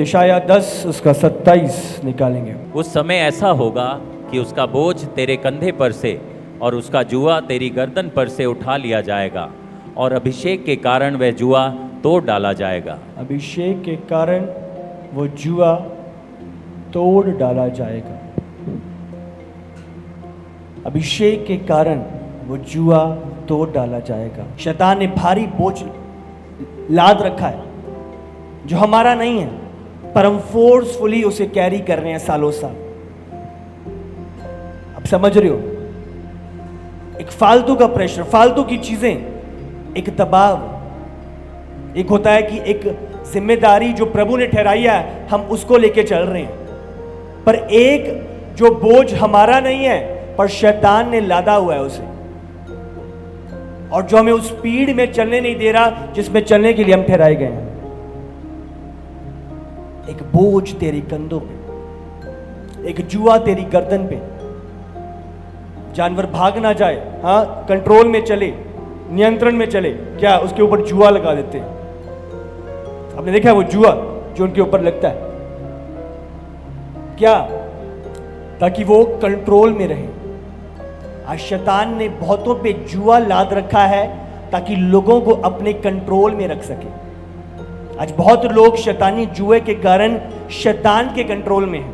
यशाया 10 उसका 27 निकालेंगे। उस समय ऐसा होगा कि उसका बोझ तेरे कंधे पर से और उसका जुआ तेरी गर्दन पर से उठा लिया जाएगा और अभिषेक के कारण वह जुआ तोड़ डाला जाएगा। अभिषेक के कारण वो जुआ तोड़ डाला जाएगा। अभिषेक के कारण वो जुआ तोड़ डाला जाएगा। शैतान ने भारी बोझ लाद रखा है जो हमारा नहीं है, पर हम फोर्सफुली उसे कैरी कर रहे हैं सालों साल। अब समझ रहे हो, एक फालतू का प्रेशर, फालतू की चीजें, एक दबाव। एक होता है कि एक जिम्मेदारी जो प्रभु ने ठहराई है हम उसको लेके चल रहे हैं, पर एक जो बोझ हमारा नहीं है पर शैतान ने लादा हुआ है उसे, और जो हमें उस स्पीड में चलने नहीं दे रहा जिसमें चलने के लिए हम ठहराए गए हैं। एक बोझ तेरी कंधों पे, एक जुआ तेरी गर्दन पे। जानवर भाग ना जाए, हाँ, कंट्रोल में चले, नियंत्रण में चले, क्या उसके ऊपर जुआ लगा देते हैं। आपने देखा है वो जुआ जो उनके ऊपर लगता है, क्या? ताकि वो कंट्रोल में रहे। आज शैतान ने बहुतों पे जुआ लाद रखा है ताकि लोगों को अपने कंट्रोल में रख सके। आज बहुत लोग शैतानी जुए के कारण शैतान के कंट्रोल में हैं,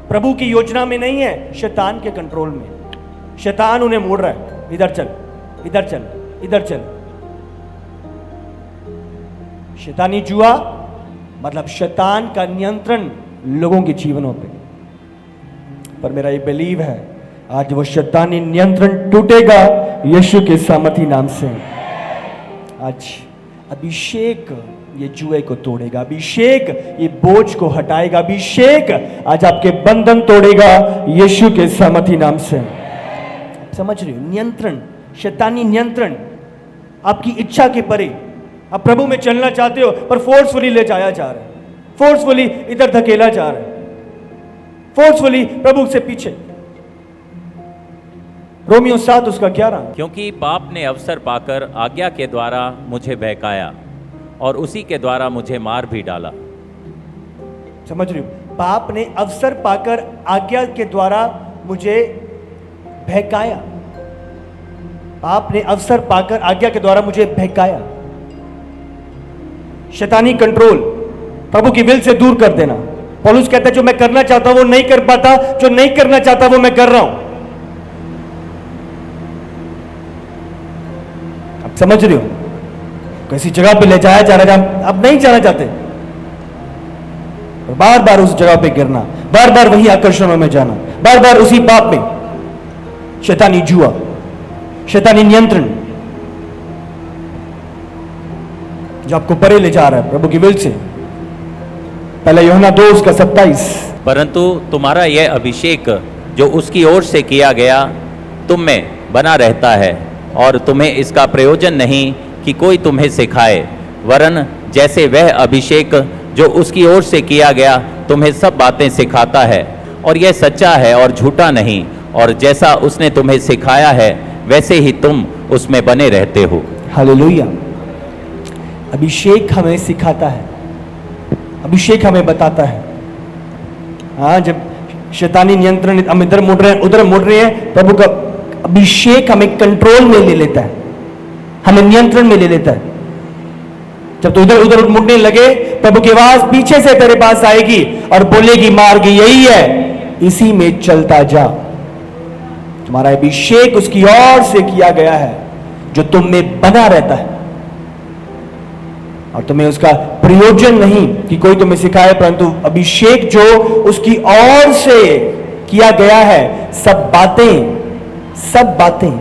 प्रभु की योजना में नहीं है, शैतान के कंट्रोल में। शैतान उन्हें मोड़ रहा है, इधर चल, इधर चल, इधर चल। शैतानी जुआ मतलब शैतान का नियंत्रण लोगों के जीवनों पे। पर मेरा ये बिलीव है आज वो शैतानी नियंत्रण टूटेगा यीशु के सामर्थी नाम से। आज अभिषेक ये जुए को तोड़ेगा, अभिषेक ये बोझ को हटाएगा, अभिषेक आज आपके बंधन तोड़ेगा यीशु के सामर्थी नाम से। समझ रहे हो? नियंत्रण, शैतानी नियंत्रण आपकी इच्छा के परे। आप प्रभु में चलना चाहते हो पर फोर्सफुली ले जाया जा रहा है, फोर्सफुली इधर धकेला जा रहा है, फोर्सफुली प्रभु से पीछे। रोमियो 7 उसका 11। क्योंकि पाप ने अवसर पाकर आज्ञा के द्वारा मुझे बहकाया और उसी के द्वारा मुझे मार भी डाला। समझ रहे हो? पाप ने अवसर पाकर आज्ञा के द्वारा मुझे बहकाया। पाप ने अवसर पाकर आज्ञा के द्वारा मुझे बहकाया। शैतानी कंट्रोल, प्रभु की विल से दूर कर देना। पौलुस कहता है जो मैं करना चाहता हूं वो नहीं कर पाता, जो नहीं करना चाहता वो मैं कर रहा हूं। आप समझ रहे हो? किसी जगह पे ले जाया जा रहा है, आप नहीं जाना चाहते, बार बार उस जगह पे गिरना, बार बार वही आकर्षणों में जाना, बार बार उसी पाप में। शैतानी जुआ, शैतानी नियंत्रण जो आपको परे ले जा रहा है प्रभु की विल से। पहला यूहन्ना 2 उसका 27। परंतु तुम्हारा यह अभिषेक जो उसकी ओर से किया गया तुम में बना रहता है और तुम्हें इसका प्रयोजन नहीं कि कोई तुम्हें सिखाए, वरन जैसे वह अभिषेक जो उसकी ओर से किया गया तुम्हें सब बातें सिखाता है और यह सच्चा है और झूठा नहीं, और जैसा उसने तुम्हें सिखाया है वैसे ही तुम उसमें बने रहते हो। हालेलुया। अभिषेक हमें सिखाता है, अभिषेक हमें बताता है। हाँ, जब शैतानी नियंत्रण हम इधर मुड़ रहे हैं उधर मुड़ रहे हैं, प्रभु का अभिषेक हमें कंट्रोल में ले लेता है, हमें नियंत्रण में ले लेता है। जब तो इधर उधर मुड़ने लगे, प्रभु की आवाज पीछे से तेरे पास आएगी और बोलेगी मार्ग यही है, इसी में चलता जा। तुम्हारा अभिषेक उसकी ओर से किया गया है जो तुम में बना रहता है, और तुम्हें उसका प्रयोजन नहीं कि कोई तुम्हें सिखाए, परंतु अभिषेक जो उसकी ओर से किया गया है सब बातें सब बातें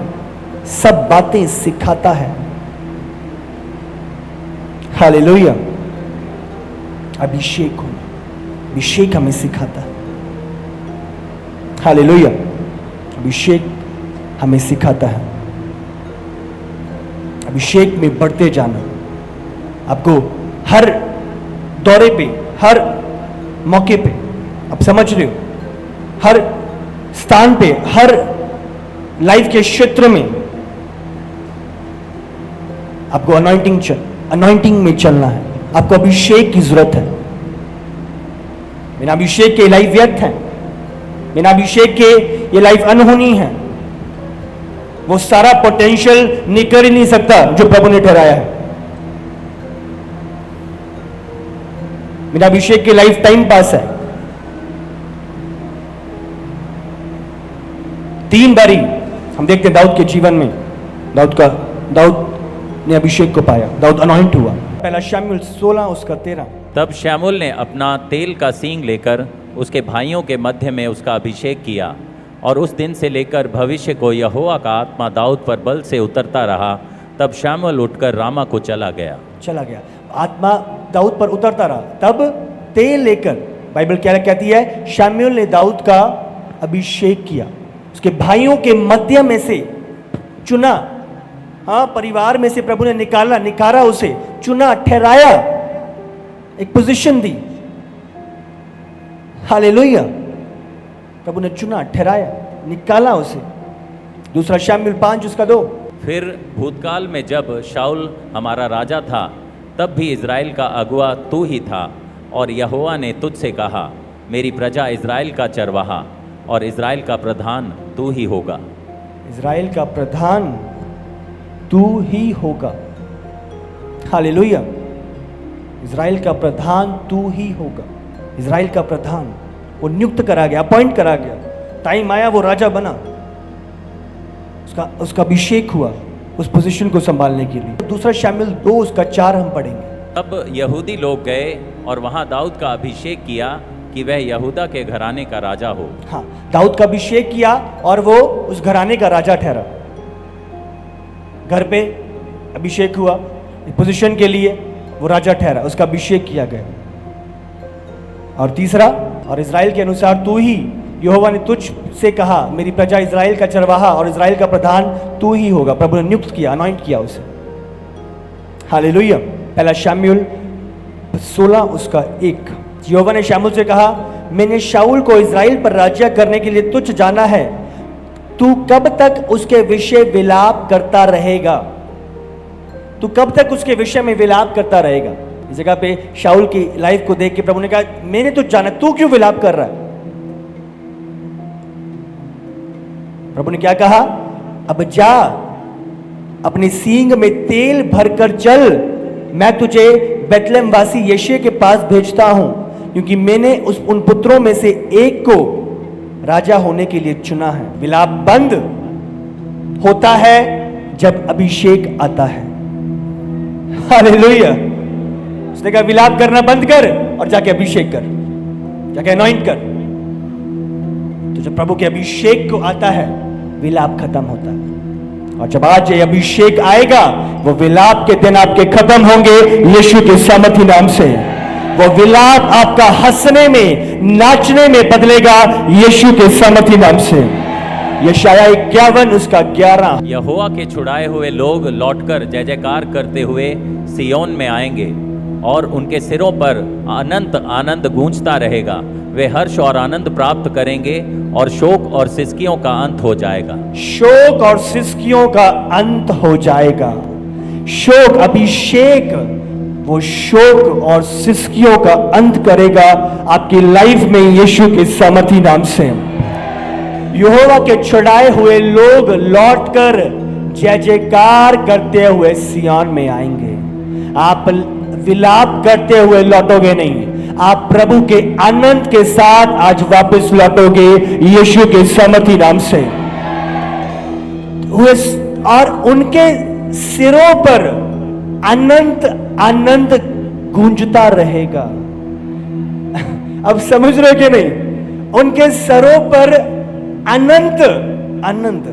सब बातें सिखाता है। हालेलुया। अभिषेक हो, अभिषेक हमें सिखाता है। हालेलुया। अभिषेक हमें सिखाता है। अभिषेक में बढ़ते जाना, आपको हर दौरे पे, हर मौके पे, आप समझ रहे हो, हर स्थान पे, हर लाइफ के क्षेत्र में आपको अनॉइंटिंग में चलना है। आपको अभिषेक की जरूरत है। बिना अभिषेक के ये लाइफ व्यर्थ है, बिना अभिषेक के ये लाइफ अनहोनी है। वो सारा पोटेंशियल निकल ही नहीं सकता जो प्रभु ने ठहराया है। बिना अभिषेक के लाइफ टाइम पास है। 3 बारी हम देखते हैं दाऊद के जीवन में, दाऊद ने अभिषेक को पाया, दाऊद अनॉइंट हुआ। पहला शमूएल 16 उसका 13। तब शमूएल ने अपना तेल का सींग लेकर उसके भाइयों के मध्य में उसका अभिषेक किया, और उस दिन से लेकर भविष्य को यहोवा का आत्मा दाऊद पर बल से उतरता रहा। तब शमूएल उठकर रामा को चला गया। आत्मा दाऊद पर उतरता रहा। तब तेल लेकर, बाइबल क्या कहती है, शमूएल ने दाऊद का अभिषेक किया, उसके भाइयों के मध्य में से चुना। हाँ, परिवार में से प्रभु ने निकाला उसे, चुना, ठहराया, एक पोजीशन दी। हालेलुया। प्रभु ने चुना, ठहराया, निकाला उसे। दूसरा शमूएल 5 उसका 2। फिर भूतकाल में जब शाऊल हमारा राजा था, तब भी इज़राइल का अगुआ तू ही था, और यहोवा ने तुझसे कहा, मेरी प्रजा इज़राइल का चरवाहा और इज़राइल का प्रधान तू ही होगा। इज़राइल का प्रधान तू ही होगा। हालेलुया। इज़राइल का प्रधान तू ही होगा। इज़राइल का प्रधान, वो नियुक्त करा गया, अपॉइंट करा गया। टाइम आया, वो राजा बना, उसका अभिषेक हुआ उस पोजीशन को संभालने के लिए। दूसरा शमूएल 2 उसका 4 हम पढ़ेंगे। तब यहूदी लोग गए और वहां दाऊद का अभिषेक किया कि वह यहूदा के घराने का राजा हो। हाँ, दाऊद का अभिषेक किया और वो उस घराने का राजा ठहरा। घर पे अभिषेक हुआ, पोजीशन के लिए वो राजा ठहरा, उसका अभिषेक किया गया। और तीसरा, और इज़राइल के अनुसार तू ही, यहोवा ने तुझ से कहा, मेरी प्रजा इज़राइल का चरवाहा और इज़राइल का प्रधान तू ही होगा। प्रभु ने नियुक्त किया, अनॉइंट किया उसे। हालेलुया। पहला शमूएल 16 उसका 1। यहोवा ने शमूएल से कहा, मैंने शाऊल को इज़राइल पर राज्य करने के लिए तुझ जाना है, तू कब तक उसके विषय विलाप करता रहेगा? तू कब तक उसके विषय में विलाप करता रहेगा? इस जगह पे शाऊल की लाइफ को देख के प्रभु ने कहा, मैंने तुझ जाना, तू क्यों विलाप कर रहा है? प्रभु ने क्या कहा? अब जा, अपने सींग में तेल भरकर चल, मैं तुझे बेतलेहम वासी यिशै के पास भेजता हूं, क्योंकि मैंने उन पुत्रों में से एक को राजा होने के लिए चुना है। विलाप बंद होता है जब अभिषेक आता है। हालेलुया। उसने कहा विलाप करना बंद कर और जाके अभिषेक कर, जाके अनॉइंट कर। तो जब प्रभु के अभिषेक को आता है, विलाप खत्म होता है। और जब आज ये अभिषेक आएगा, वो विलाप के दिन आपके खत्म होंगे यीशु के सामर्थी नाम से। वो विलाप आपका हंसने में, नाचने में बदलेगा यीशु के सामर्थी नाम से। यशायाह 51 उसका 11। यहोवा के छुड़ाए हुए लोग लौटकर जय जयकार करते हुए सिय्योन में आएंगे, और उनके सिरों पर अनंत आनंद गूंजता रहेगा। वे हर्ष और आनंद प्राप्त करेंगे, और शोक और सिसकियों का अंत हो जाएगा। शोक और सिसकियों का अंत हो जाएगा। शोक, अभिषेक वो शोक और सिसकियों का अंत करेगा आपकी लाइफ में यीशु के सामर्थी नाम से। यहोवा के छुड़ाए हुए लोग लौटकर जय जयकार करते हुए सिय्योन में आएंगे। आप विलाप करते हुए लौटोगे नहीं, आप प्रभु के आनंद के साथ आज वापस लौटोगे यीशु के सामर्थी नाम से। और उनके सिरों पर अनंत आनंद गूंजता रहेगा। अब समझ रहे कि नहीं? उनके सरों पर अनंत आनंद,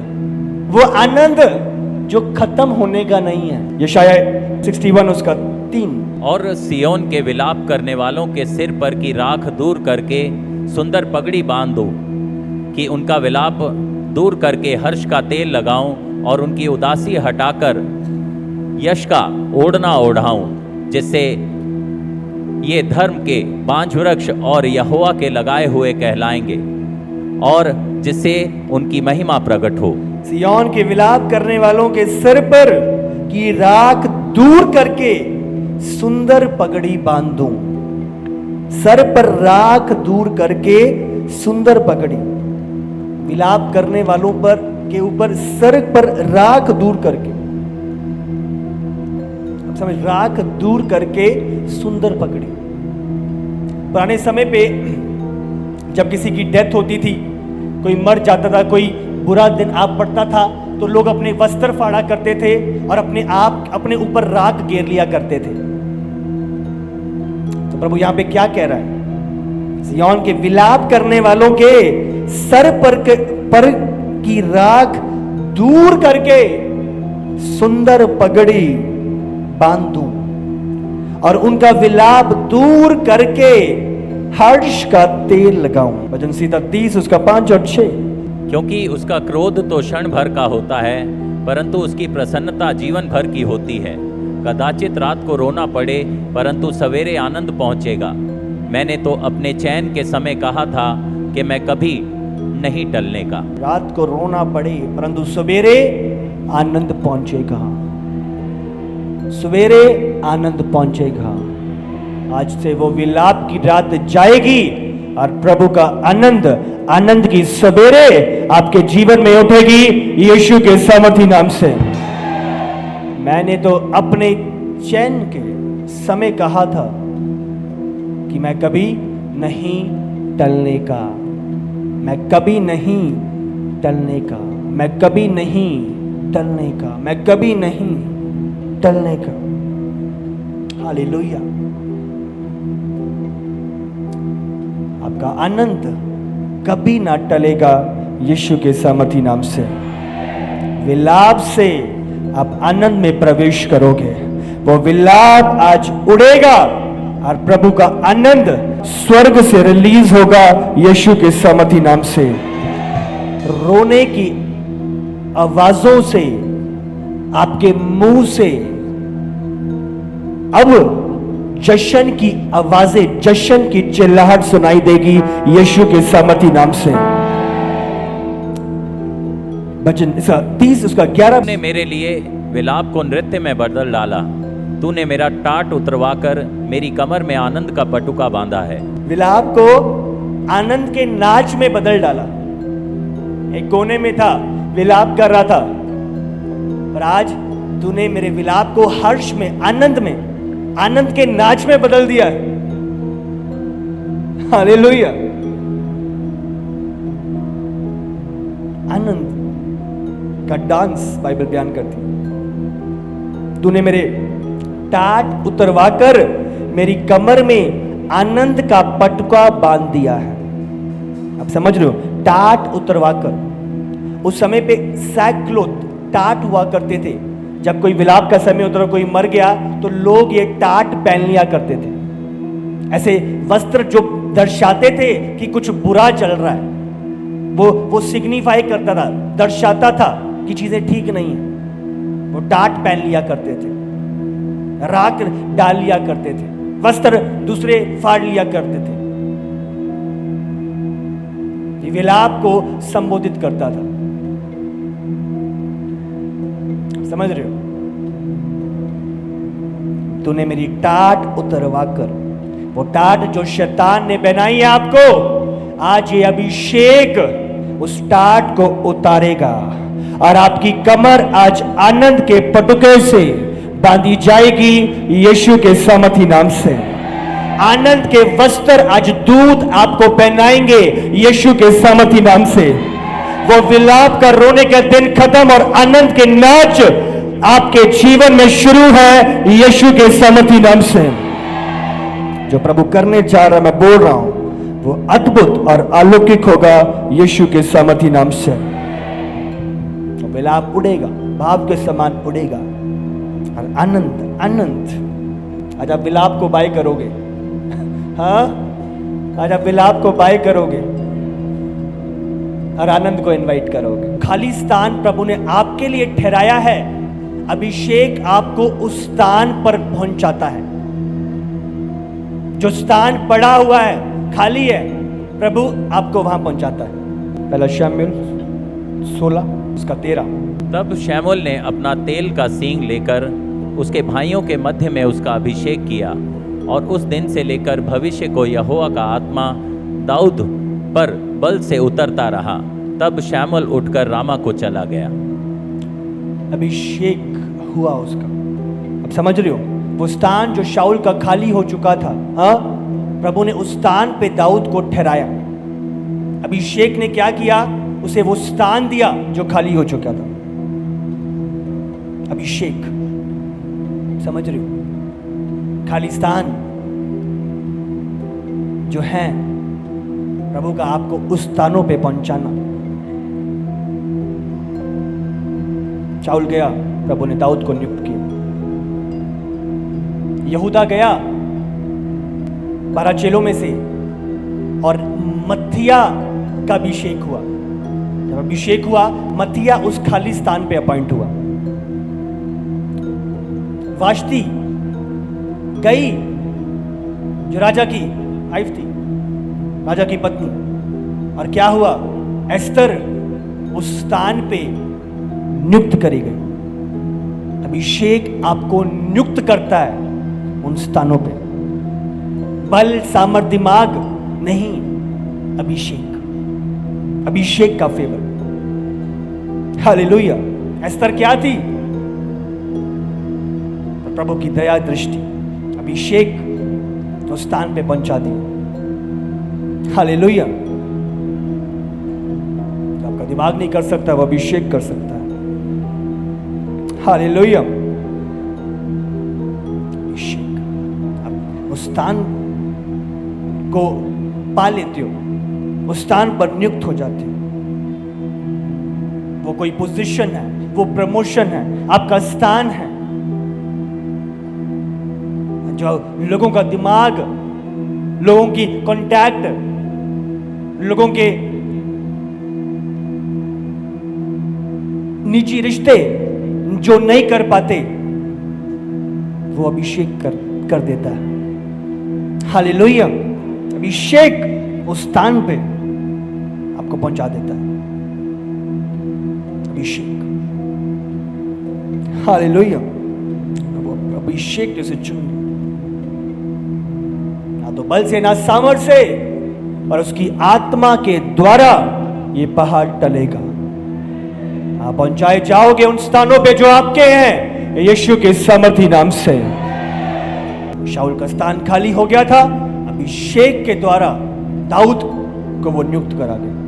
वो आनंद जो खत्म होने का नहीं है। यशायाह 61 उसका 3। और सिय्योन के विलाप करने वालों के सिर पर की राख दूर करके सुंदर पगड़ी बांध दो, कि उनका विलाप दूर करके हर्ष का तेल लगाऊं, और उनकी उदासी हटाकर यश का ओढ़ना ओढ़ाऊं, जिससे ये धर्म के बांझ वृक्ष और यहोवा के लगाए हुए कहलाएंगे, और जिससे उनकी महिमा प्रकट हो। सिय्योन के विलाप करने वालों के सिर पर की राख दूर करके सुंदर पगड़ी बांध दूं। सर पर राख दूर करके सुंदर पगड़ी। विलाप करने वालों पर के ऊपर सर पर राख दूर करके, अब समझ, राख दूर करके सुंदर पगड़ी। पुराने समय पे जब किसी की डेथ होती थी, कोई मर जाता था, कोई बुरा दिन आ पड़ता था, तो लोग अपने वस्त्र फाड़ा करते थे और अपने ऊपर राख घेर लिया करते थे। तो प्रभु यहां पे क्या कह रहा है? सिय्योन के विलाप करने वालों के सर पर की राख दूर करके सुंदर पगड़ी बांध दूं और उनका विलाप दूर करके हर्ष का तेल लगाऊं। भजन संहिता 30 उसका 5 और 6। क्योंकि उसका क्रोध तो क्षण भर का होता है, परंतु उसकी प्रसन्नता जीवन भर की होती है। कदाचित रात को रोना पड़े, परंतु सवेरे आनंद पहुंचेगा। मैंने तो अपने चैन के समय कहा था कि मैं कभी नहीं टलने का। रात को रोना पड़े, परंतु सवेरे आनंद पहुंचेगा। सवेरे आनंद पहुंचेगा। आज से वो विलाप की रात जाएगी और प्रभु का आनंद की सवेरे आपके जीवन में उठेगी, यीशु के सामर्थी नाम से। मैंने तो अपने चैन के समय कहा था कि मैं कभी नहीं टलने का, मैं कभी नहीं टलने का, मैं कभी नहीं टलने का, मैं कभी नहीं टलने का। हालेलुया। आपका आनंद कभी ना टलेगा, यीशु के सामर्थी नाम से। विलाप से आप आनंद में प्रवेश करोगे। वो विलाप आज उड़ेगा और प्रभु का आनंद स्वर्ग से रिलीज होगा, यीशु के सामर्थी नाम से। रोने की आवाजों से, आपके मुंह से अब जश्न की आवाजें, जश्न की चिल्लाहट सुनाई देगी, यीशु के सामर्थी नाम से। भजन 30 उसका 11। तूने मेरे लिए विलाप को नृत्य में बदल डाला। तूने मेरा टाट उतरवाकर मेरी कमर में आनंद का पटुका बांधा है। विलाप को आनंद के नाच में बदल डाला। एक कोने में था, विलाप कर रहा था, पर आज तूने मेरे विलाप को हर्ष में, आनंद के नाच में बदल दिया है। हालेलुया। आनंद का डांस बाइबल बयान करती है। तूने मेरे टाट उतरवाकर मेरी कमर में आनंद का पटुका बांध दिया है। आप समझ रहे हो? टाट उतरवाकर। उस समय पे सैकक्लॉथ, टाट हुआ करते थे। जब कोई विलाप का समय होता था, कोई मर गया, तो लोग ये टाट पहन लिया करते थे। ऐसे वस्त्र जो दर्शाते थे कि कुछ बुरा चल रहा है, वो सिग्निफाई करता था, दर्शाता था कि चीजें ठीक नहीं है। वो टाट पहन लिया करते थे, राख डाल लिया करते थे, वस्त्र दूसरे फाड़ लिया करते थे। ये विलाप को संबोधित करता था। समझ रहे हो? तूने मेरी टाट उतरवाकर, वो टाट जो शैतान ने पहनाई है आपको, आज ये अभिषेक उस टाट को उतारेगा और आपकी कमर आज आनंद के पटुके से बांधी जाएगी, यीशु के सामर्थी नाम से। आनंद के वस्त्र आज दूत आपको पहनाएंगे, यीशु के सामर्थी नाम से। वो विलाप का रोने का दिन खत्म और आनंद के नाच आपके जीवन में शुरू है, यीशु के सामर्थी नाम से। जो प्रभु करने जा रहा है, मैं बोल रहा हूं, वो अद्भुत और अलौकिक होगा, यीशु के सामर्थी नाम से। तो विलाप उड़ेगा, भाव के समान उड़ेगा और आनंद। आज आप विलाप को बाय करोगे। हाँ, आज आप विलाप को बाय करोगे और आनंद को इनवाइट करोगे। खाली स्थान प्रभु ने आपके लिए ठहराया है। अभिषेक आपको उस स्थान पर पहुंचाता है। जो स्थान पड़ा हुआ है, खाली है, प्रभु आपको वहां पहुंचाता है। पहला शमूएल 16 उसका 13। तब शमूएल ने अपना तेल का सींग लेकर उसके भाइयों के मध्य में उसका अभिषेक किया और उस दिन से लेकर भविष्य को यहोवा का आत्मा दाऊद पर बल से उतरता रहा। तब शमूएल उठकर रामा को चला गया। अभिषेक हुआ उसका। अब समझ रहे हो, वो स्थान जो शाऊल का खाली हो चुका था, हाँ, प्रभु ने उस स्थान पे दाऊद को ठहराया। अभिषेक ने क्या किया? उसे वो स्थान दिया जो खाली हो चुका था। अभिषेक, समझ रहे हो, खाली स्थान जो है प्रभु का आपको उस स्थानों पे पहुंचाना। शाऊल गया, प्रभु ने दाऊद को नियुक्त किया। यहूदा गया 12 चेलों में से, और मत्थिया का अभिषेक हुआ। जब अभिषेक हुआ, मत्थिया उस खाली स्थान पे अपॉइंट हुआ। वाष्टी गई, जो राजा की वाइफ थी, राजा की पत्नी, और क्या हुआ? एस्तर उस स्थान पे नियुक्त करी गई। अभिषेक आपको नियुक्त करता है उन स्थानों पे। बल, सामर्थ, दिमाग नहीं, अभिषेक, अभिषेक का फेवर। हालेलुया। एस्तर क्या थी? तो प्रभु की दया दृष्टि, अभिषेक उस स्थान पे पहुंचा दी। हालेलुया। आपका दिमाग नहीं कर सकता, वो अभिषेक कर सकता है। हालेलुया। अभिषेक, आप उस स्थान को पा लेते हो, उस स्थान पर नियुक्त हो जाते हो। वो कोई पोजीशन है, वो प्रमोशन है, आपका स्थान है, जो लोगों का दिमाग, लोगों की कांटेक्ट, लोगों के निजी रिश्ते जो नहीं कर पाते, वो अभिषेक कर देता है। हालेलुया। अभिषेक उस स्थान पे आपको पहुंचा देता है। अभिषेक, हालेलुया। अभिषेक जैसे चुन, ना तो बल से, ना सामर्थ्य से, पर उसकी आत्मा के द्वारा ये पहाड़ टलेगा। आप पहुंचाए जाओगे उन स्थानों पे जो आपके हैं, यीशु के सामर्थी नाम से। शाऊल का स्थान खाली हो गया था, अभिषेक के द्वारा दाऊद को वो नियुक्त करा गया।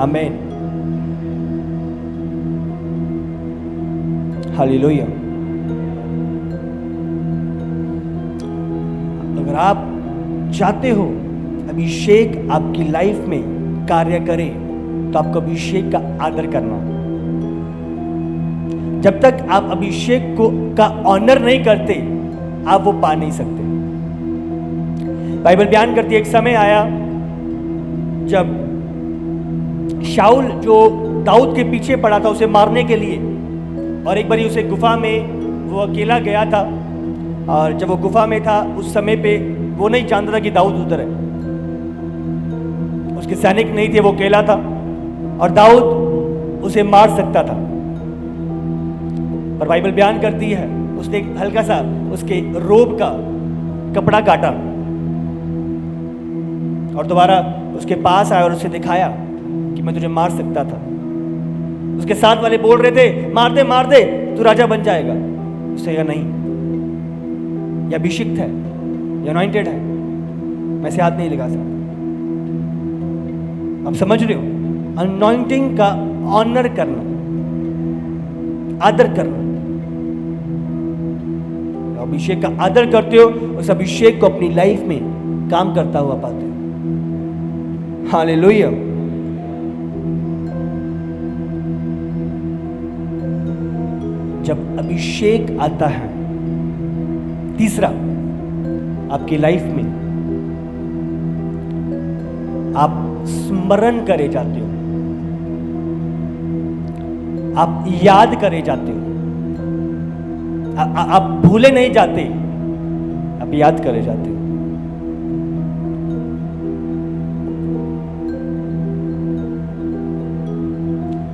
आमीन। हालेलुया। अगर आप चाहते हो अभिषेक आपकी लाइफ में कार्य करे, तो आपको अभिषेक का आदर करना होगा। जब तक आप अभिषेक को का ऑनर नहीं करते, आप वो पा नहीं सकते। बाइबल बयान करती है, एक समय आया जब शाऊल जो दाऊद के पीछे पड़ा था उसे मारने के लिए, और एक बारी उसे गुफा में वो अकेला गया था, और जब वो गुफा में था उस समय पे वो नहीं जानता था कि दाऊद उधर है। उसके सैनिक नहीं थे, वो अकेला था, और दाऊद उसे मार सकता था। पर बाइबल बयान करती है उसने एक हल्का सा उसके रोब का कपड़ा काटा और दोबारा उसके पास आया और उसे दिखाया कि मैं तुझे मार सकता था। उसके साथ वाले बोल रहे थे, मार दे तू राजा बन जाएगा। उसने कहा नहीं, ये अभिषिक्त है, ये अनॉइंटेड है, मैं इसे हाथ नहीं लगा सकता। अब समझ रहे हो, अनॉइंटिंग का ऑनर करना, आदर करना। अभिषेक का आदर करते हो, उस अभिषेक को अपनी लाइफ में काम करता हुआ पाते हो। हालेलुया। जब अभिषेक आता है, तीसरा, आपकी लाइफ में आप स्मरण करे जाते हो, आप याद करे जाते हो, आप भूले नहीं जाते, आप याद करे जाते हो।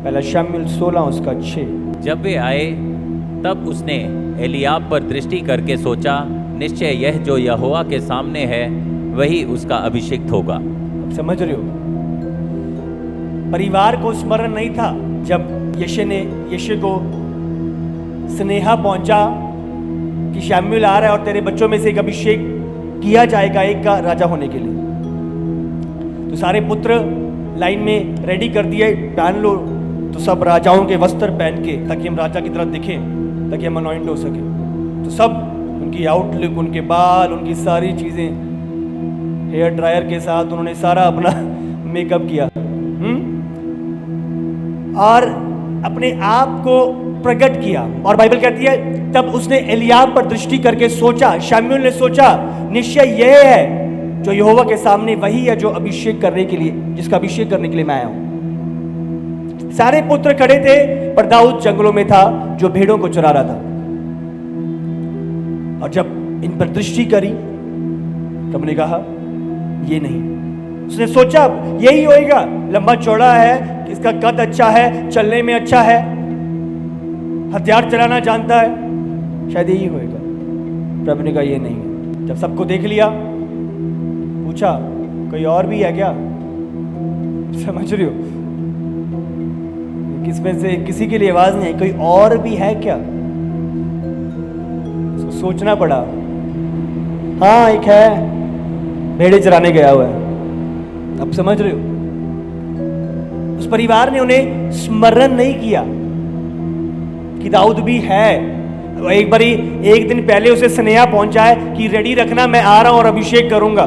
पहला शमूएल 16 उसका 6। जब वे आए तब उसने एलियाब पर दृष्टि करके सोचा, निश्चय यह जो यहोवा के सामने है वही उसका अभिषिक्त होगा। अब समझ रहे हो, परिवार को स्मरण नहीं था जब यशे को स्नेहा पहुंचा कि शमूएल आ रहा है और तेरे बच्चों में से एक अभिषेक किया जाएगा एक का राजा होने के लिए। तो सारे पुत्र लाइन में रेडी कर दिए, पहन लो। तो सब राजाओं के वस्त्र पहन के, ताकि हम राजा की तरह दिखें, ताकि हम अनॉइंट हो सके। तो सब उनकी आउटलुक, उनके बाल, उनकी सारी चीजें हेयर ड्रायर के साथ उन्होंने सारा अपना मेकअप किया और अपने आप को प्रकट किया। और बाइबल कहती है तब उसने एलियाब पर दृष्टि करके सोचा, शमूएल ने सोचा, निश्चय यह है जो यहोवा के सामने वही है जो अभिषेक करने के लिए, जिसका अभिषेक करने के लिए मैं आया हूं। सारे पुत्र खड़े थे पर दाऊद जंगलों में था जो भेड़ों को चरा रहा था। और जब इन पर दृष्टि करी तब ने कहा ये नहीं। उसने सोचा यही होएगा, लंबा चौड़ा है, इसका कद अच्छा है, चलने में अच्छा है, हथियार चलाना जानता है, शायद यही होएगा। प्रभु ने कहा ये नहीं है। जब सबको देख लिया, पूछा कोई और भी है क्या? समझ रही हो, किसमें से किसी के लिए आवाज नहीं आई, कोई और भी है क्या? उसको सोचना पड़ा। हाँ एक है, भेड़े चराने गया हुआ है। अब समझ रहे हो, उस परिवार ने उन्हें स्मरण नहीं किया कि दाऊद भी है। एक बारी एक दिन पहले उसे स्नेहा पहुंचा है कि रेडी रखना, मैं आ रहा हूं और अभिषेक करूंगा।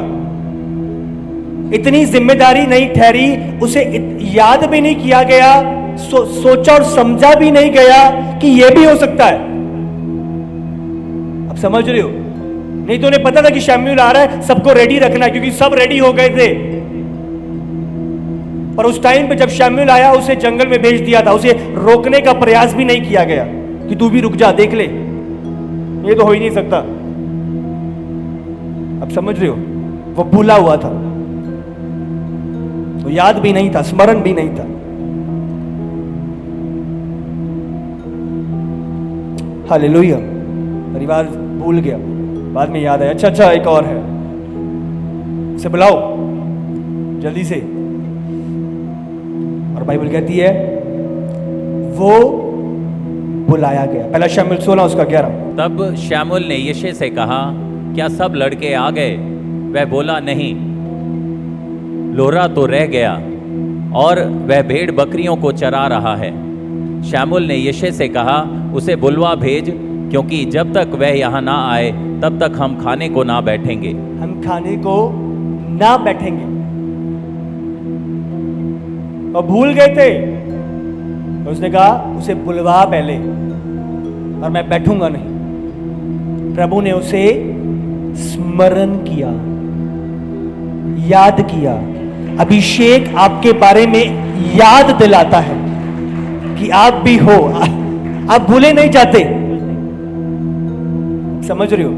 इतनी जिम्मेदारी नहीं ठहरी, उसे याद भी नहीं किया गया, सोचा और समझा भी नहीं गया कि यह भी हो सकता है। अब समझ रहे हो, नहीं तो उन्हें पता था कि शमूएल आ रहा है, सबको रेडी रखना, क्योंकि सब रेडी हो गए थे। पर उस टाइम पे जब शमूएल आया, उसे जंगल में भेज दिया था, उसे रोकने का प्रयास भी नहीं किया गया कि तू भी रुक जा, देख ले, ये तो हो ही नहीं सकता। अब समझ रहे हो, वो भूला हुआ था, तो याद भी नहीं था, स्मरण भी नहीं था। हालेलुया। परिवार भूल गया, बाद में याद आया, अच्छा एक और है, इसे बुलाओ जल्दी से। और बाइबल कहती है वो बुलाया गया। पहला शमूएल 16 उसका 11। तब शमूएल ने यशे से कहा, क्या सब लड़के आ गए? वह बोला, नहीं, लोरा तो रह गया और वह भेड़ बकरियों को चरा रहा है। शमूएल ने यशे से कहा, उसे बुलवा भेज, क्योंकि जब तक वह यहाँ ना आए तब तक हम खाने को ना बैठेंगे। हम खाने को ना बैठेंगे। और भूल गए थे, तो उसने कहा उसे बुलवा पहले, और मैं बैठूंगा नहीं। प्रभु ने उसे स्मरण किया, याद किया। अभिषेक आपके बारे में याद दिलाता है कि आप भी हो, आप भूले नहीं जाते। समझ रहे हो,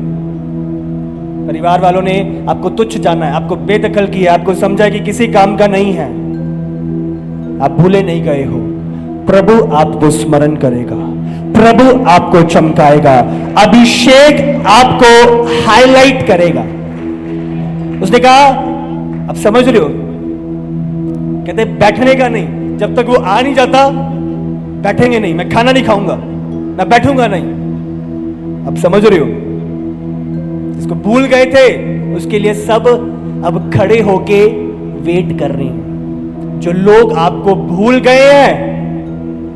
परिवार वालों ने आपको तुच्छ जाना है, आपको बेदखल किया, आपको समझा कि किसी काम का नहीं है, आप भूले नहीं गए हो। प्रभु आपको स्मरण करेगा, प्रभु आपको चमकाएगा, अभिषेक आपको हाईलाइट करेगा। उसने कहा, अब समझ रहे हो, कहते बैठने का नहीं, जब तक वो आ नहीं जाता बैठेंगे नहीं, मैं खाना नहीं खाऊंगा, मैं बैठूंगा नहीं। अब समझ रहे हो, जिसको भूल गए थे उसके लिए सब अब खड़े होके वेट कर रहे हैं। जो लोग आपको भूल गए हैं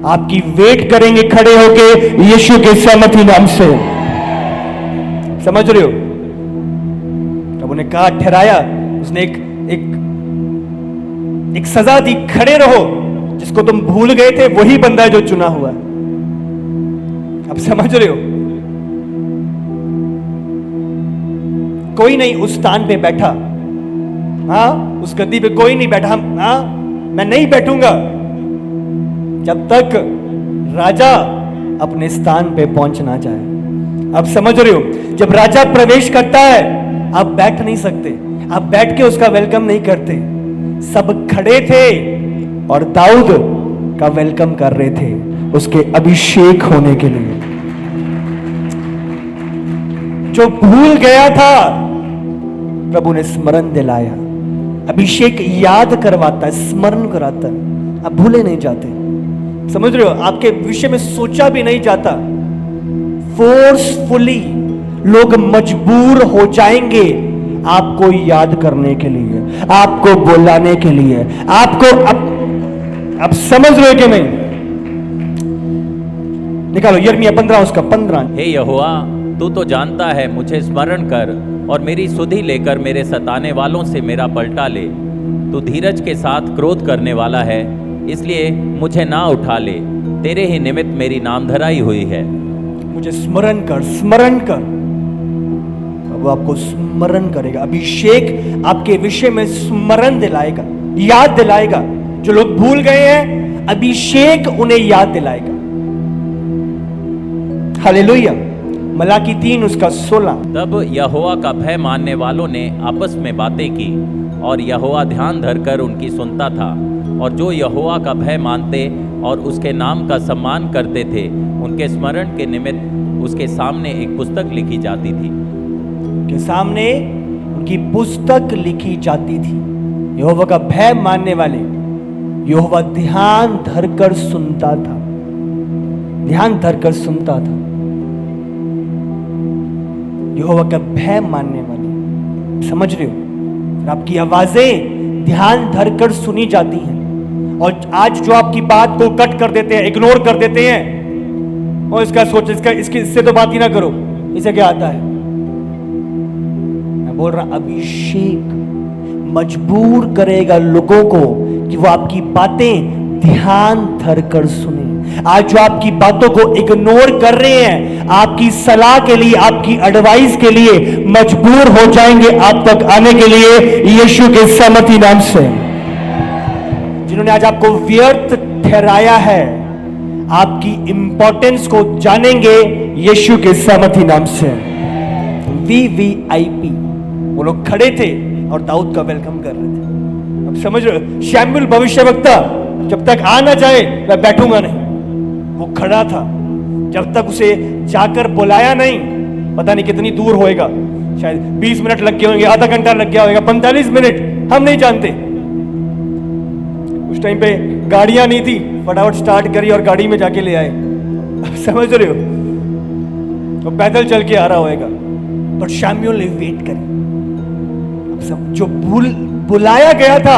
आपकी वेट करेंगे खड़े होके यीशु के सामर्थी नाम से। समझ रहे हो, प्रभु ने कहा, ठहराया, उसने एक सजा दी, खड़े रहो, जिसको तुम भूल गए थे वही बंदा है जो चुना हुआ। अब समझ रहे हो, कोई नहीं उस स्थान पे बैठा, हाँ उस गद्दी पे कोई नहीं बैठा, हाँ मैं नहीं बैठूंगा जब तक राजा अपने स्थान पे पहुंच ना जाए। अब समझ रहे हो, जब राजा प्रवेश करता है आप बैठ नहीं सकते, आप बैठ के उसका वेलकम नहीं करते। सब खड़े थे और दाऊद का वेलकम कर रहे थे उसके अभिषेक होने के लिए। जो भूल गया था प्रभु ने स्मरण दिलाया। अभिषेक याद करवाता है, स्मरण कराता है, आप भूले नहीं जाते। समझ रहे हो, आपके विषय में सोचा भी नहीं जाता। फोर्सफुली लोग मजबूर हो जाएंगे आपको याद करने के लिए, आपको बुलाने के लिए, आपको आप समझ रहे हो कि नहीं? निकालो यिर्मयाह 15 उसका 15। हे यहोवा, तू तो जानता है, मुझे स्मरण कर और मेरी सुधि लेकर मेरे सताने वालों से मेरा पलटा ले। तू धीरज के साथ क्रोध करने वाला है, इसलिए मुझे ना उठा ले। तेरे ही निमित्त मेरी नामधराई हुई है। मुझे स्मरण कर, स्मरण कर। वो आपको स्मरण करेगा। अभिषेक आपके विषय में स्मरण दिलाएगा, याद दिलाएगा। जो लोग भूल गए हैं, अभिषेक उन्हें याद दिलाएगा। हालेलुया। मलाकी 3 उसका 16। तब यहोवा का भय मानने वालों ने आपस में बातें की और यहोवा ध्यान धरकर उनकी सुनता था। और जो यहोवा का भय मानते और उसके नाम का सम्मान करते थे, उनके स्मरण के निमित्त उसके सामने एक पुस्तक लिखी जाती थी। के सामने उनकी पुस्तक लिखी जाती थी। यहोवा का भय मानने वाले, यहोवा ध्यान धरकर सुनता था, ध्यान धरकर सुनता था। यहोवा का भय मानने वाले, समझ रहे हो? आपकी आवाजें ध्यान धरकर सुनी जाती हैं। और आज जो आपकी बात को कट कर देते हैं, इग्नोर कर देते हैं, और इसका सोच, इससे तो बात ही ना करो, इसे क्या आता है। मैं बोल रहा, अभिषेक मजबूर करेगा लोगों को कि वो आपकी बातें ध्यान धरकर सुने। आज जो आपकी बातों को इग्नोर कर रहे हैं, आपकी सलाह के लिए, आपकी एडवाइस के लिए मजबूर हो जाएंगे आप तक आने के लिए, यीशु के सामर्थी नाम से। जिन्होंने आज आपको व्यर्थ ठहराया है, आपकी इंपॉर्टेंस को जानेंगे यीशु के सामर्थी नाम से। VVIP वो लोग खड़े थे और दाऊद का वेलकम कर रहे थे। अब समझ रहे हो, शमूएल भविष्यवक्ता जब तक आ ना जाए मैं बैठूंगा नहीं। वो खड़ा था जब तक उसे जाकर बुलाया नहीं। पता नहीं कितनी दूर होएगा, शायद 20 मिनट लग गए होंगे, आधा घंटा लग गया होगा, 45 मिनट, हम नहीं जानते। उस टाइम पे गाड़ियां नहीं थी, फटाफट स्टार्ट करी और गाड़ी में जाके ले आए। समझ रहे हो, तो पैदल चल के आ रहा होएगा, पर शमूएल ने वेट करी। अब सब जो बुलाया गया था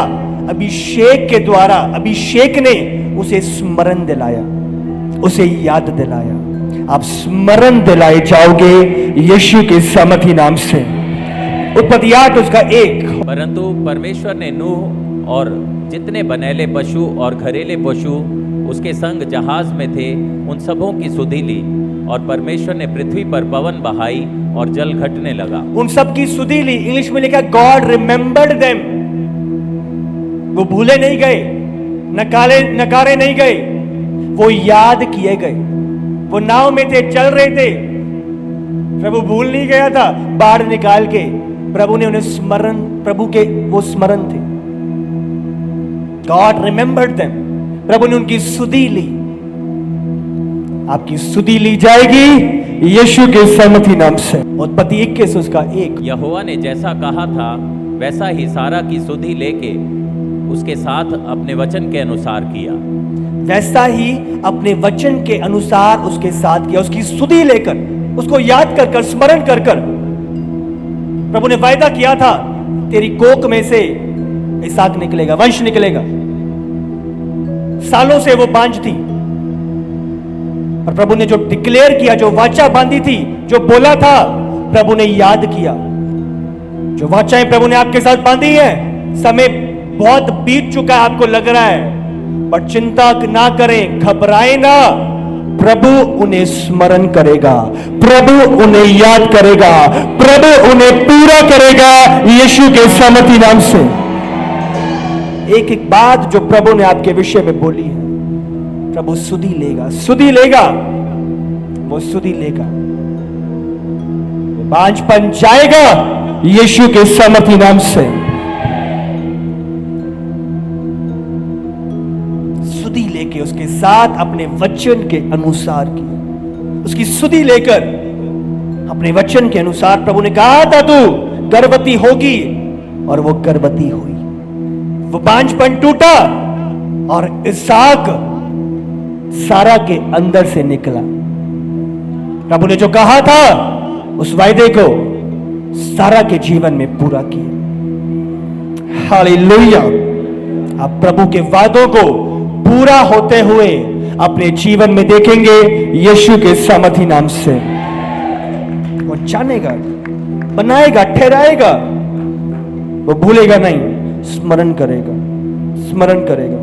अभिषेक के द्वारा, अभिषेक ने उसे स्मरण दिलाया, उसे याद दिलाया। आप स्मरण दिलाए जाओगे यीशु के सामर्थी नाम से। उत्पत्ति 8 उसका 1। परंतु परमेश्वर ने नूह और जितने बनेले पशु और घरेले पशु उसके संग जहाज में थे, उन सबों की सुधि ली। और परमेश्वर ने पृथ्वी पर पवन बहाई और जल घटने लगा। उन सब की सुधि ली। इंग्लिश में लिखा गॉड रिमेंबर्ड देम। वो भूले नहीं गए, नकारे नहीं गए, वो याद किए गए। वो नाव में थे, चल रहे थे, प्रभु भूल नहीं गया था। बाढ़ निकाल के प्रभु ने उन्हें स्मरण, प्रभु के वो स्मरण थे। God remembered them. प्रभु ने उनकी सुधि ली। आपकी सुधि ली जाएगी यीशु के सामर्थी नाम से। उत्पत्ति 21 उसका 1। यहोवा ने जैसा कहा था वैसा ही सारा की सुधि लेके उसके साथ अपने वचन के अनुसार किया। वैसा ही अपने वचन के अनुसार उसके साथ किया। उसकी सुधि लेकर, उसको याद कर कर, स्मरण कर कर। प्रभु ने वायदा किया था, तेरी कोख में से इसहाक निकलेगा, वंश निकलेगा। सालों से वो बांझ थी, और प्रभु ने जो डिक्लेयर किया, जो वाचा बांधी थी, जो बोला था, प्रभु ने याद किया। जो वाचाएं प्रभु ने आपके साथ बांधी है, समय बहुत बीत चुका है, आपको लग रहा है, पर चिंता ना करें, घबराए ना। प्रभु उन्हें स्मरण करेगा, प्रभु उन्हें याद करेगा, प्रभु उन्हें पूरा करेगा यीशु के सामर्थी नाम से। एक एक बात जो प्रभु ने आपके विषय में बोली है, प्रभु सुधि लेगा, सुधि लेगा, वो सुधि लेगा। वो बांझपन जाएगा यीशु के सामर्थी नाम से। सुधि लेके उसके साथ अपने वचन के अनुसार किया। उसकी सुधि लेकर अपने वचन के अनुसार प्रभु ने कहा था तू गर्भवती होगी, और वो गर्भवती हुई। वो बांझपन टूटा और इसहाक सारा के अंदर से निकला। प्रभु ने जो कहा था उस वायदे को सारा के जीवन में पूरा किया। हालेलुया। आप प्रभु के वादों को पूरा होते हुए अपने जीवन में देखेंगे यीशु के सामर्थी नाम से। वो जानेगा, बनाएगा, ठहराएगा, वो भूलेगा नहीं, स्मरण करेगा, स्मरण करेगा,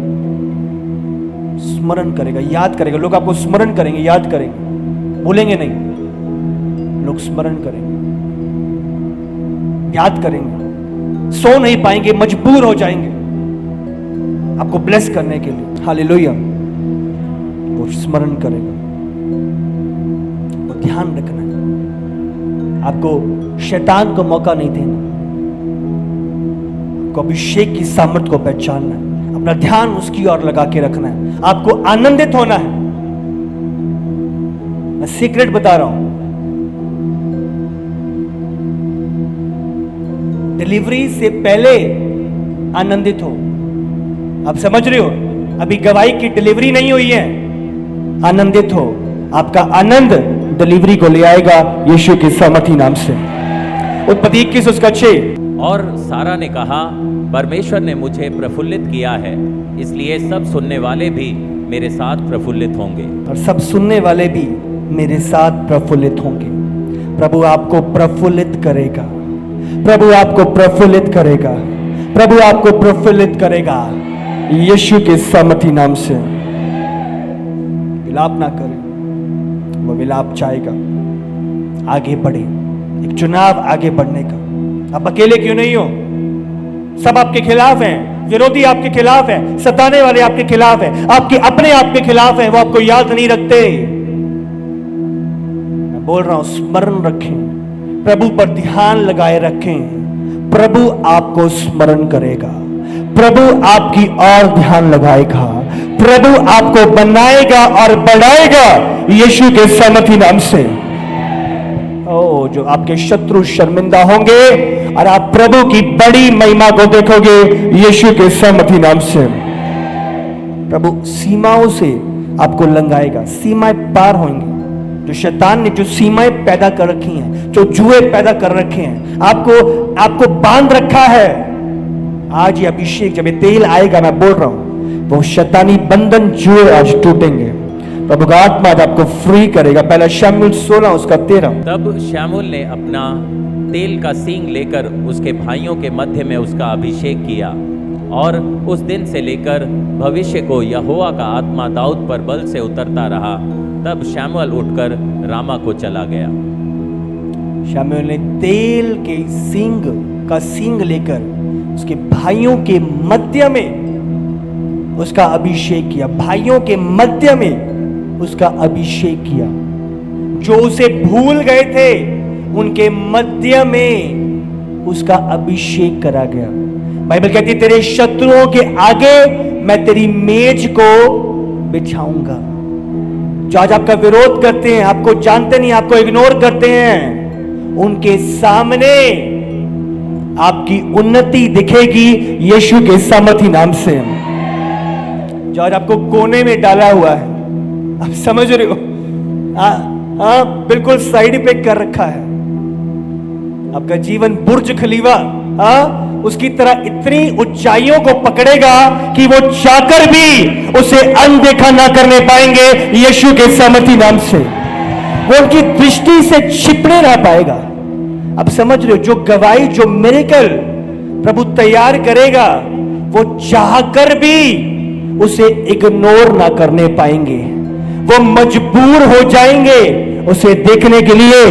स्मरण करेगा, याद करेगा। लोग आपको स्मरण करेंगे, याद करेंगे, भूलेंगे नहीं। लोग स्मरण करेंगे, याद करेंगे, सो नहीं पाएंगे, मजबूर हो जाएंगे आपको ब्लेस करने के लिए। हालेलुया। वो स्मरण करेगा, वो ध्यान रखना है। आपको शैतान को मौका नहीं देना, आपको अभिषेक की सामर्थ को पहचानना है, अपना ध्यान उसकी ओर लगा के रखना है, आपको आनंदित होना है। मैं सीक्रेट बता रहा हूं, डिलीवरी से पहले आनंदित हो। आप समझ रहे हो, अभी गवाही की डिलीवरी नहीं हुई है, आनंदित हो। आपका आनंद डिलीवरी को ले आएगा यीशु के सामर्थी नाम से। उत्पत्ति 21 उसका 6। और सारा ने कहा, परमेश्वर ने मुझे प्रफुल्लित किया है, इसलिए सब सुनने वाले भी मेरे साथ प्रफुल्लित होंगे। और सब सुनने वाले भी मेरे साथ प्रफुल्लित होंगे। प्रभु आपको प्रफुल्लित करेगा, प्रभु आपको प्रफुल्लित करेगा, प्रभु आपको प्रफुल्लित करेगा यीशु के सामर्थी नाम से। विलाप ना करें, वो विलाप चाहेगा आगे बढ़े, एक चुनाव आगे बढ़ने का। आप अकेले क्यों नहीं हो? सब आपके खिलाफ हैं, विरोधी आपके खिलाफ हैं, सताने वाले आपके खिलाफ हैं, आपके अपने आपके खिलाफ हैं, वो आपको याद नहीं रखते। मैं बोल रहा हूं, स्मरण रखें, प्रभु पर ध्यान लगाए रखें। प्रभु आपको स्मरण करेगा, प्रभु आपकी ओर ध्यान लगाएगा, प्रभु आपको बनाएगा और बढ़ाएगा यीशु के सामर्थी नाम से। ओ, जो आपके शत्रु शर्मिंदा होंगे और आप प्रभु की बड़ी महिमा को देखोगे यीशु के सामर्थी नाम से। प्रभु सीमाओं से आपको लंघाएगा, सीमाएं पार होंगी। जो शैतान ने जो सीमाएं पैदा कर रखी हैं, जो जुए पैदा कर रखे हैं, आपको बांध रखा है, आज ये अभिषेक जब ये तेल आएगा, मैं बोल रहा हूं, वो शैतानी बंधन जुए आज टूटेंगे। प्रभु का आत्मा आज आपको फ्री करेगा। पहला शमूएल 16 उसका 13। तब शमूएल ने अपना तेल का सींग लेकर उसके भाइयों के मध्य में उसका अभिषेक किया, और उस दिन से लेकर भविष्य को यहोवा का आत्मा दाऊद पर बल से उतरता रहा। तब शमूएल उठकर रामा को चला गया। शमूएल ने तेल के सींग का सींग लेकर उसके भाइयों के मध्य में उसका अभिषेक किया, भाइयों के मध्य में उसका अभिषेक किया। जो उसे भूल गए थे उनके मध्य में उसका अभिषेक करा गया। बाइबल कहती है, तेरे शत्रुओं के आगे मैं तेरी मेज को बिछाऊंगा। जो आज आपका विरोध करते हैं, आपको जानते नहीं, आपको इग्नोर करते हैं, उनके सामने आपकी उन्नति दिखेगी यीशु के सामर्थी नाम से। जो आज आपको कोने में डाला हुआ है, आप समझ रहे हो, हाँ, बिल्कुल साइड पे कर रखा है। आपका जीवन बुर्ज खलीफा, उसकी तरह इतनी ऊंचाइयों को पकड़ेगा कि वो चाकर भी उसे अनदेखा ना करने पाएंगे यीशु के सामर्थी नाम से। वो उनकी दृष्टि से छिपने रह पाएगा। अब समझ रहे हो, जो गवाही, जो मिरेकल प्रभु तैयार करेगा, वो चाहकर भी उसे इग्नोर ना करने पाएंगे। वो मजबूर हो जाएंगे उसे देखने के लिए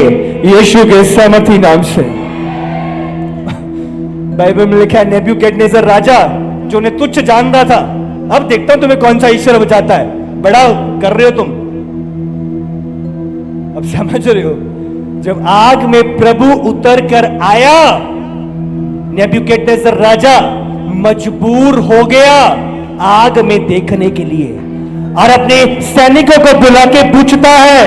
यीशु के सामर्थी नाम से। बाइबल में लिखा है, नेबूकदनेस्सर राजा जो उन्हें तुच्छ जान रहा था, अब देखता हूं तुम्हें कौन सा ईश्वर बचाता है, बड़ा कर रहे हो तुम। अब समझ रहे हो, जब आग में प्रभु उतर कर आया, नेबूकदनेस्सर राजा मजबूर हो गया आग में देखने के लिए, और अपने सैनिकों को बुला के पूछता है,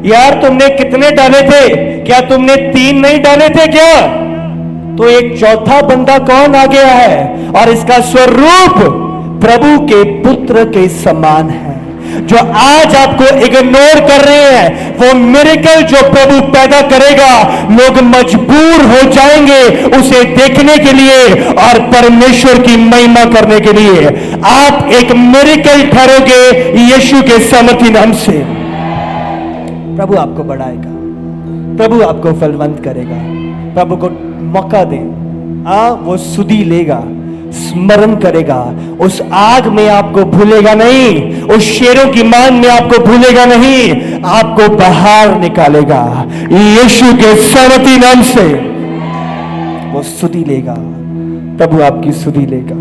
यार तुमने कितने डाले थे, क्या तुमने 3 नहीं डाले थे क्या? तो एक चौथा बंदा कौन आ गया है और इसका स्वरूप प्रभु के पुत्र के समान है। जो आज आपको इग्नोर कर रहे हैं, वो मिरेकल जो प्रभु पैदा करेगा, लोग मजबूर हो जाएंगे उसे देखने के लिए और परमेश्वर की महिमा करने के लिए। आप एक मिरेकल ठहरोगे यीशु के सामर्थी नाम से। प्रभु आपको बढ़ाएगा, प्रभु आपको फलवंत करेगा, प्रभु को मौका दे। वो सुधी लेगा, स्मरण करेगा, उस आग में आपको भूलेगा नहीं, उस शेरों की मान में आपको भूलेगा नहीं, आपको बाहर निकालेगा यीशु के सामर्थी नाम से। वो सुधी लेगा, प्रभु आपकी सुधी लेगा।